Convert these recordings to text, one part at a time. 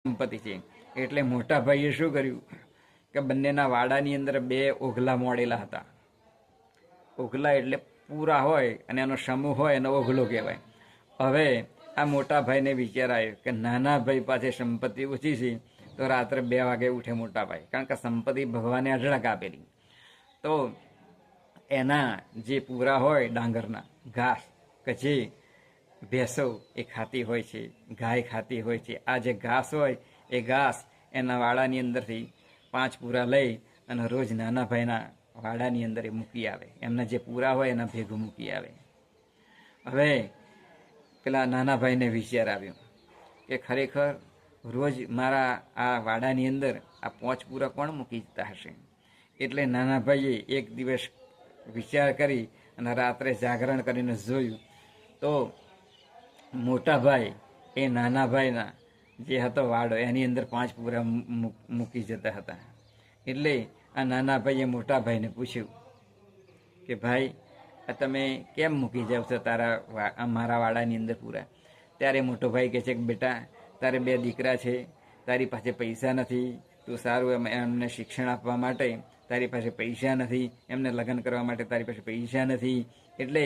સંપત્તિ છે. એટલે મોટા ભાઈએ શું કર્યું કે બંનેના વાડાની અંદર બે ઓઘલા મોડેલા હતા. ઓઘલા એટલે પૂરા હોય અને એનો સમૂહ હોય એનો ઓઘલો કહેવાય. હવે આ મોટા ભાઈને વિચાર આવ્યો કે નાના ભાઈ પાસે સંપત્તિ ઓછી છે તો રાત્રે 2 વાગે ઉઠે મોટા ભાઈ, કારણ કે સંપત્તિ ભગવાને અઢળક આપેલી. તો એના જે પૂરા હોય ડાંગરના ઘાસ કે જે ભેંસો એ ખાતી હોય છે, ગાય ખાતી હોય છે, આ જે ઘાસ હોય એ ઘાસ એના વાડાની અંદરથી 5 પૂરા લઈ અને રોજ નાના ભાઈના વાડાની અંદર એ મૂકી આવે. એમના જે પૂરા હોય એના ભેગું મૂકી આવે. હવે પેલા નાના ભાઈને વિચાર આવ્યો કે ખરેખર રોજ મારા આ વાડાની અંદર આ 5 પૂરા કોણ મૂકી જતા હશે. એટલે નાના ભાઈએ એક દિવસ વિચાર કરી અને રાત્રે જાગરણ કરીને જોયું તો મોટા ભાઈ એ નાના ભાઈના જે હતો વાડો એની અંદર 5 પૂરા મૂકી જતા હતા. એટલે આ નાના ભાઈએ મોટા ભાઈને પૂછ્યું કે ભાઈ આ તમે કેમ મૂકી જાવ છો મારા વાડાની અંદર પૂરા? ત્યારે મોટો ભાઈ કહે છે કે બેટા, તારે 2 દીકરા છે, તારી પાસે પૈસા નથી, તું સારું એમને શિક્ષણ આપવા માટે તારી પાસે પૈસા નથી, એમને લગ્ન કરવા માટે તારી પાસે પૈસા નથી, એટલે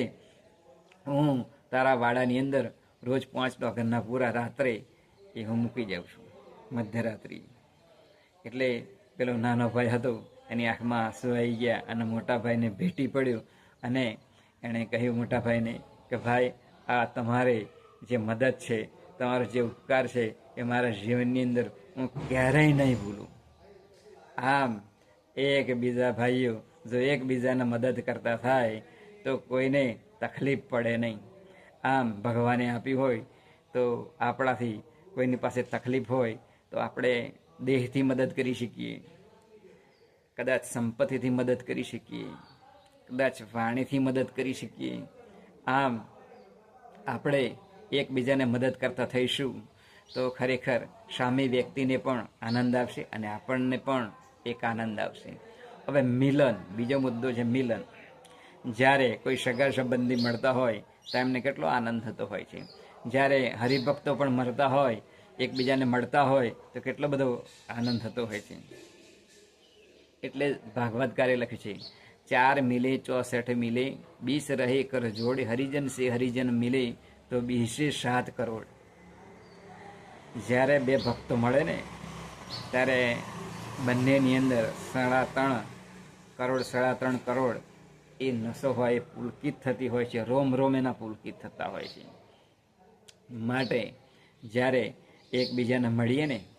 હું તારા વાડાની અંદર રોજ 5 ડોગરના પૂરા રાત્રે એ હું મૂકી જાઉં છું મધ્યરાત્રિ. એટલે પેલો નાનો ભાઈ હતો એની આંખમાં આંસુ આવી ગયા અને મોટા ભાઈને ભેટી પડ્યો અને એણે કહ્યું મોટા ભાઈને કે ભાઈ આ તમારે જે મદદ છે, તમારો જે ઉપકાર છે એ મારા જીવનની અંદર હું ક્યારેય નહીં ભૂલું. આમ એકબીજા ભાઈઓ જો એકબીજાને મદદ કરતા થાય તો કોઈને તકલીફ પડે નહીં. આમ ભગવાને આપ્યું હોય તો આપણાથી કોઈની પાસે તકલીફ હોય તો આપણે દેહથી મદદ કરી શકીએ, કદાચ સંપત્તિથી મદદ કરી શકીએ, કદાચ વાણીથી મદદ કરી શકીએ. આમ આપણે એકબીજાને મદદ કરતા થઈશું તો ખરેખર સામી વ્યક્તિને પણ આનંદ આવશે અને આપણને પણ એક આનંદ આવશે. હવે મિલન, બીજો મુદ્દો છે મિલન. જ્યારે કોઈ સગા સંબંધી મળતા હોય તો એમને કેટલો આનંદ થતો હોય છે. જ્યારે હરિભક્તો પણ મળતા હોય, એકબીજાને મળતા હોય તો કેટલો બધો આનંદ થતો હોય છે. એટલે ભાગવતકારે લખ્યું છે 4 મિલે 64 મિલે 20 રહે કર જોડ, હરિજન સે હરિજન મિલે તો 20 કરોડ. જ્યારે 2 ભક્તો મળે ને ત્યારે બંનેની અંદર 3.5 કરોડ એ નસો હોય એ પુલકિત થતી હોય છે, રોમ રોમ એના પુલકિત થતા હોય છે. માટે જ્યારે એકબીજાને મળીએ ને